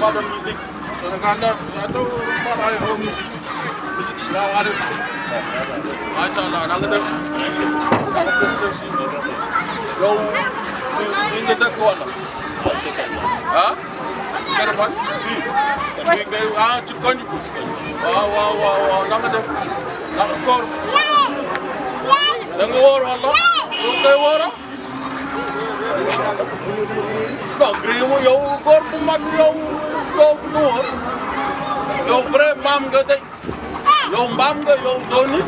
pas de musique. Sénégal nag yow maanaam yow musique salaamaaleykum. macha allah na nga def. yow li nga dëkk wala. ah. kër fan. fii kay ah ci koñ. waaw na nga def. na nga score. da nga wóor wala. yow kay wóora. non gris mu yow góor bu mag yow doo wóor. yow vrai mbaam nga tey. yow mbaam nga yow doo nit.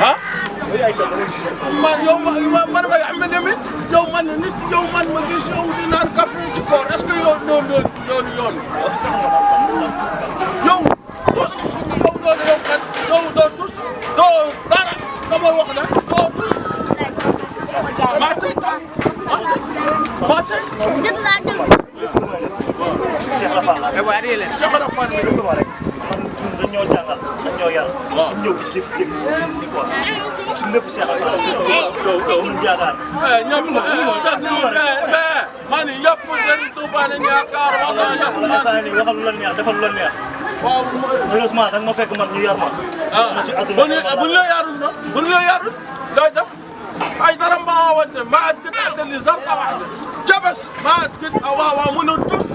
ah. man yow man may am na yow man nit yow man ma gis yow di naan café ci koor est-ce que yow loolu yoon yow tus yow doon yow kat yow doo tus doo dara dama wax la doo tus maa tey Cheikh Rafal dañoo jàngal dañoo yar. waaw ñëw ci ci quoi suñ lépp Cheikh Rafal ñu yaakaar. ñëpp man yëpp Serigne Touba lañ yaakaar wala yëpp man. saa yi waxal lu la neex defal lu la neex. waaw heureusement da nga ma fekk man ñu yar ma. bu ñu la yarul looy def ay dara mbaa wante mbaa at kit adali zarqa waxda jabas mbaa at kit waaw mënul tus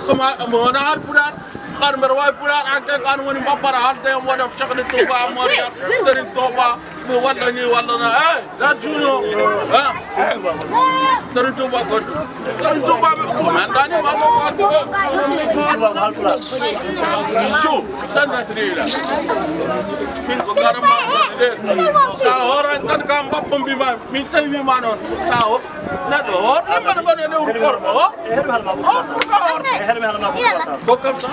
comment moo naar pudaar xar mer waay pudaar ak kan woni mbapara har de mo def Cheikh Touba mo yar Serigne Touba mu walla ni walla na da juno Serigne Touba ko Serigne Touba ko man dani ma ko so sanda trila min ko garama sa horan tan kam bappam bi ma min tay mi ma non sa ho na do hor ma ko ne do ko ko comme ça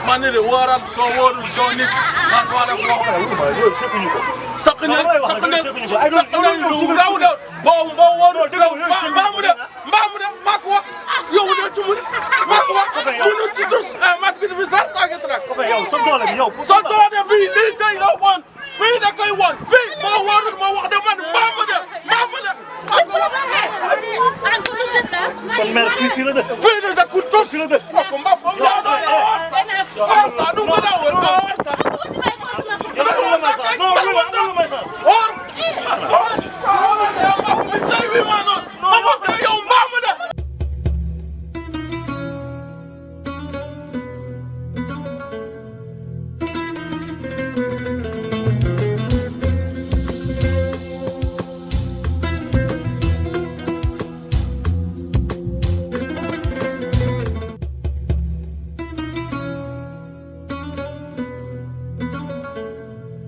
man de waral soo wóorul doo nit man wala ko sakne ndaw de bo wóorul mbaamu de mako wax yow de ci mun mako wax tunu ci tus mat gi fi sax taget rek yow sa doole bi yow sa doole bi lii tey la woon fii da koy woon fii moo wóorul moo wax de man mbaamu de kon mère fii la dëkk fii la dëkk tus fii la dëkk